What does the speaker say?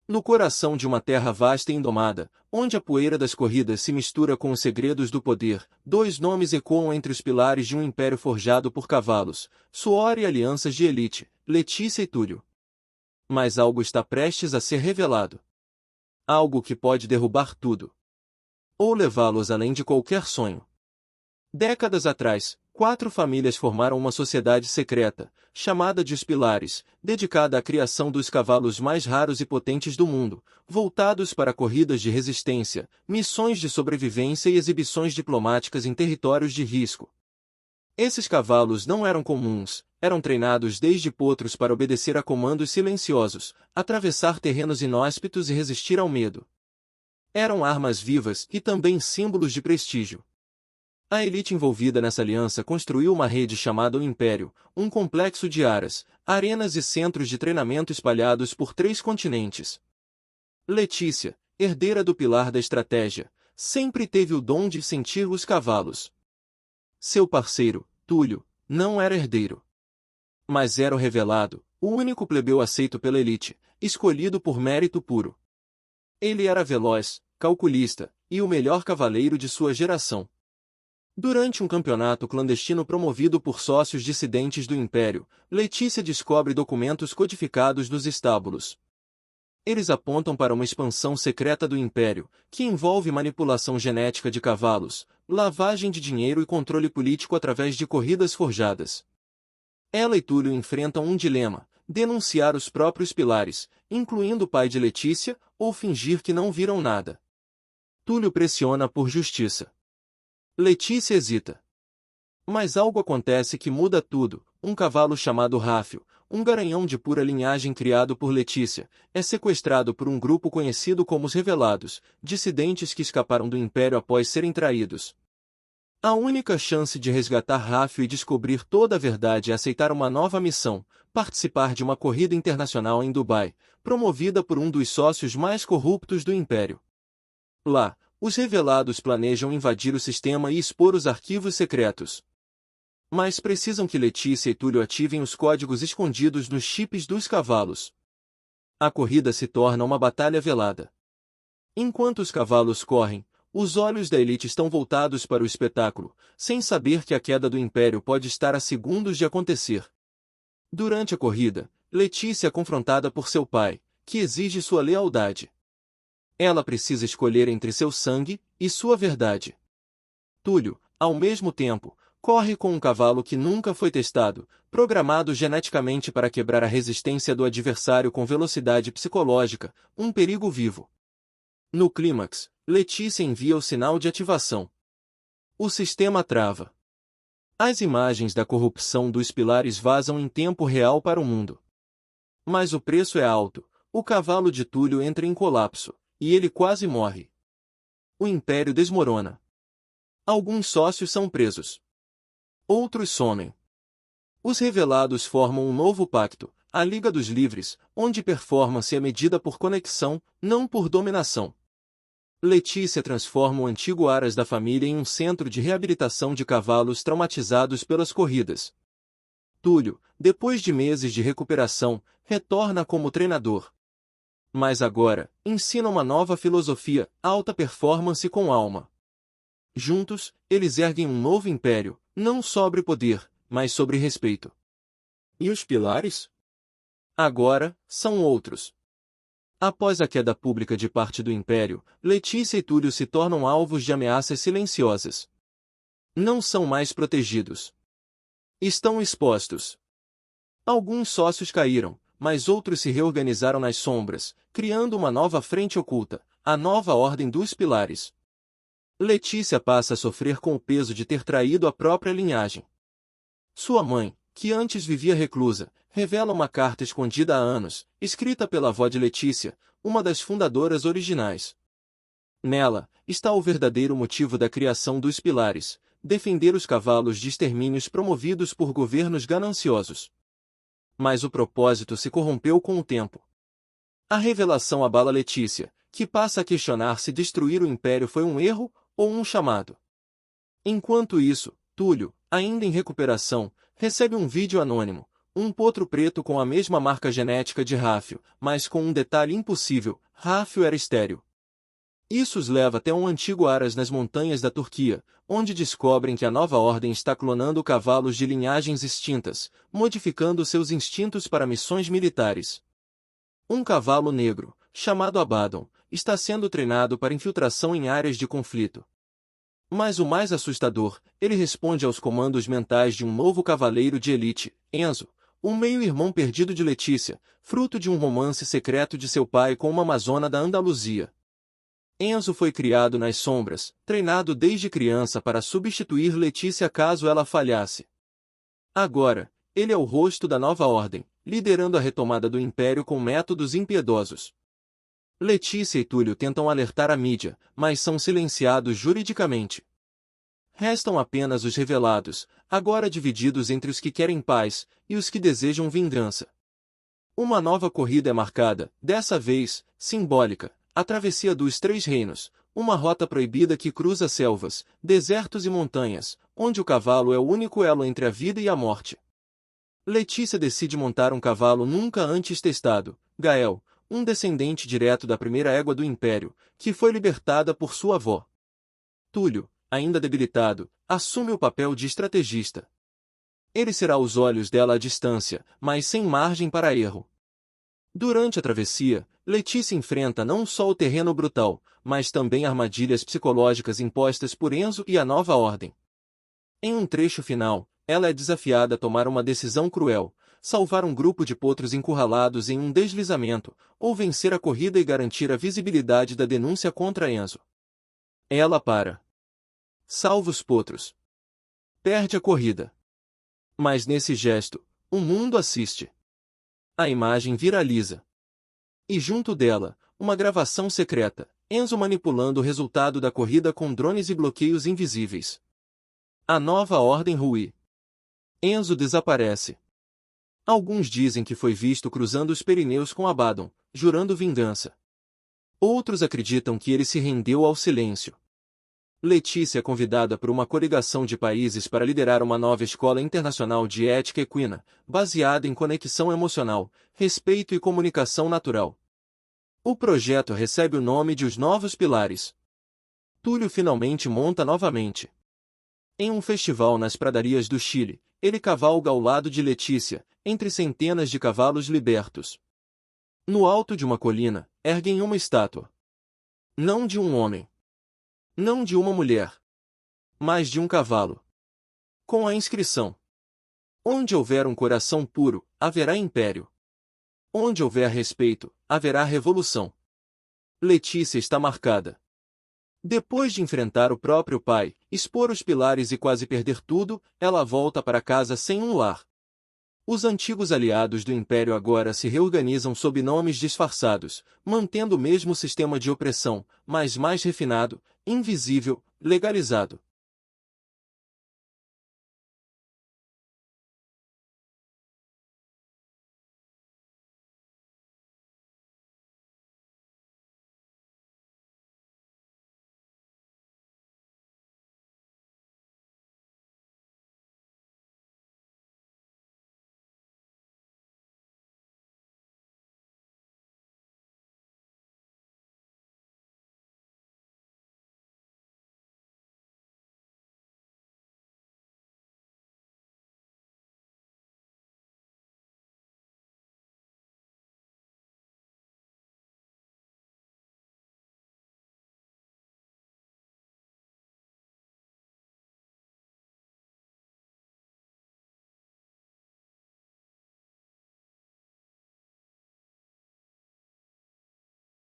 No coração de uma terra vasta e indomada, onde a poeira das corridas se mistura com os segredos do poder, dois nomes ecoam entre os pilares de um império forjado por cavalos, suor e alianças de elite, Letícia e Túlio. Mas algo está prestes a ser revelado. Algo que pode derrubar tudo. Ou levá-los além de qualquer sonho. Décadas atrás, 4 famílias formaram uma sociedade secreta, chamada de Os Pilares, dedicada à criação dos cavalos mais raros e potentes do mundo, voltados para corridas de resistência, missões de sobrevivência e exibições diplomáticas em territórios de risco. Esses cavalos não eram comuns, eram treinados desde potros para obedecer a comandos silenciosos, atravessar terrenos inóspitos e resistir ao medo. Eram armas vivas e também símbolos de prestígio. A elite envolvida nessa aliança construiu uma rede chamada o Império, um complexo de arenas e centros de treinamento espalhados por 3 continentes. Letícia, herdeira do pilar da estratégia, sempre teve o dom de sentir os cavalos. Seu parceiro, Túlio, não era herdeiro. Mas era o revelado, o único plebeu aceito pela elite, escolhido por mérito puro. Ele era veloz, calculista, e o melhor cavaleiro de sua geração. Durante um campeonato clandestino promovido por sócios dissidentes do Império, Letícia descobre documentos codificados dos estábulos. Eles apontam para uma expansão secreta do Império, que envolve manipulação genética de cavalos, lavagem de dinheiro e controle político através de corridas forjadas. Ela e Túlio enfrentam um dilema: denunciar os próprios pilares, incluindo o pai de Letícia, ou fingir que não viram nada. Túlio pressiona por justiça. Letícia hesita. Mas algo acontece que muda tudo. Um cavalo chamado Ráfio, um garanhão de pura linhagem criado por Letícia, é sequestrado por um grupo conhecido como os Revelados, dissidentes que escaparam do Império após serem traídos. A única chance de resgatar Ráfio e descobrir toda a verdade é aceitar uma nova missão: participar de uma corrida internacional em Dubai, promovida por um dos sócios mais corruptos do Império. Lá, os Revelados planejam invadir o sistema e expor os arquivos secretos. Mas precisam que Letícia e Túlio ativem os códigos escondidos nos chips dos cavalos. A corrida se torna uma batalha velada. Enquanto os cavalos correm, os olhos da elite estão voltados para o espetáculo, sem saber que a queda do Império pode estar a segundos de acontecer. Durante a corrida, Letícia é confrontada por seu pai, que exige sua lealdade. Ela precisa escolher entre seu sangue e sua verdade. Túlio, ao mesmo tempo, corre com um cavalo que nunca foi testado, programado geneticamente para quebrar a resistência do adversário com velocidade psicológica, um perigo vivo. No clímax, Letícia envia o sinal de ativação. O sistema trava. As imagens da corrupção dos pilares vazam em tempo real para o mundo. Mas o preço é alto. O cavalo de Túlio entra em colapso, e ele quase morre. O Império desmorona. Alguns sócios são presos. Outros somem. Os Revelados formam um novo pacto, a Liga dos Livres, onde performance é medida por conexão, não por dominação. Letícia transforma o antigo Aras da família em um centro de reabilitação de cavalos traumatizados pelas corridas. Túlio, depois de meses de recuperação, retorna como treinador. Mas agora, ensina uma nova filosofia: alta performance com alma. Juntos, eles erguem um novo império, não sobre poder, mas sobre respeito. E os pilares? Agora, são outros. Após a queda pública de parte do Império, Letícia e Túlio se tornam alvos de ameaças silenciosas. Não são mais protegidos. Estão expostos. Alguns sócios caíram, mas outros se reorganizaram nas sombras, criando uma nova frente oculta, a nova Ordem dos Pilares. Letícia passa a sofrer com o peso de ter traído a própria linhagem. Sua mãe, que antes vivia reclusa, revela uma carta escondida há anos, escrita pela avó de Letícia, uma das fundadoras originais. Nela, está o verdadeiro motivo da criação dos pilares: defender os cavalos de extermínios promovidos por governos gananciosos. Mas o propósito se corrompeu com o tempo. A revelação abala Letícia, que passa a questionar se destruir o Império foi um erro ou um chamado. Enquanto isso, Túlio, ainda em recuperação, recebe um vídeo anônimo, Um potro preto com a mesma marca genética de Ráfio, mas com um detalhe impossível: Ráfio era estéril. Isso os leva até um antigo Aras nas montanhas da Turquia, onde descobrem que a nova ordem está clonando cavalos de linhagens extintas, modificando seus instintos para missões militares. Um cavalo negro, chamado Abaddon, está sendo treinado para infiltração em áreas de conflito. Mas o mais assustador, ele responde aos comandos mentais de um novo cavaleiro de elite, Enzo, um meio-irmão perdido de Letícia, fruto de um romance secreto de seu pai com uma amazona da Andaluzia. Enzo foi criado nas sombras, treinado desde criança para substituir Letícia caso ela falhasse. Agora, ele é o rosto da nova ordem, liderando a retomada do Império com métodos impiedosos. Letícia e Túlio tentam alertar a mídia, mas são silenciados juridicamente. Restam apenas os revelados, agora divididos entre os que querem paz e os que desejam vingança. Uma nova corrida é marcada, dessa vez, simbólica, a travessia dos Três Reinos, uma rota proibida que cruza selvas, desertos e montanhas, onde o cavalo é o único elo entre a vida e a morte. Letícia decide montar um cavalo nunca antes testado, Gael, um descendente direto da primeira égua do Império, que foi libertada por sua avó. Túlio, ainda debilitado, assume o papel de estrategista. Ele será os olhos dela à distância, mas sem margem para erro. Durante a travessia, Letícia enfrenta não só o terreno brutal, mas também armadilhas psicológicas impostas por Enzo e a nova ordem. Em um trecho final, ela é desafiada a tomar uma decisão cruel: salvar um grupo de potros encurralados em um deslizamento, ou vencer a corrida e garantir a visibilidade da denúncia contra Enzo. Ela salva os potros. Perde a corrida. Mas nesse gesto, o mundo assiste. A imagem viraliza. E junto dela, uma gravação secreta, Enzo manipulando o resultado da corrida com drones e bloqueios invisíveis. A nova ordem rui. Enzo desaparece. Alguns dizem que foi visto cruzando os Pirineus com Abaddon, jurando vingança. Outros acreditam que ele se rendeu ao silêncio. Letícia é convidada por uma coligação de países para liderar uma nova escola internacional de ética equina, baseada em conexão emocional, respeito e comunicação natural. O projeto recebe o nome de Os Novos Pilares. Túlio finalmente monta novamente. Em um festival nas pradarias do Chile, ele cavalga ao lado de Letícia, entre centenas de cavalos libertos. No alto de uma colina, erguem uma estátua. Não de um homem. Não de uma mulher. Mas de um cavalo. Com a inscrição: onde houver um coração puro, haverá império. Onde houver respeito, haverá revolução. Letícia está marcada. Depois de enfrentar o próprio pai, expor os pilares e quase perder tudo, ela volta para casa sem um lar. Os antigos aliados do Império agora se reorganizam sob nomes disfarçados, mantendo o mesmo sistema de opressão, mas mais refinado, invisível, legalizado.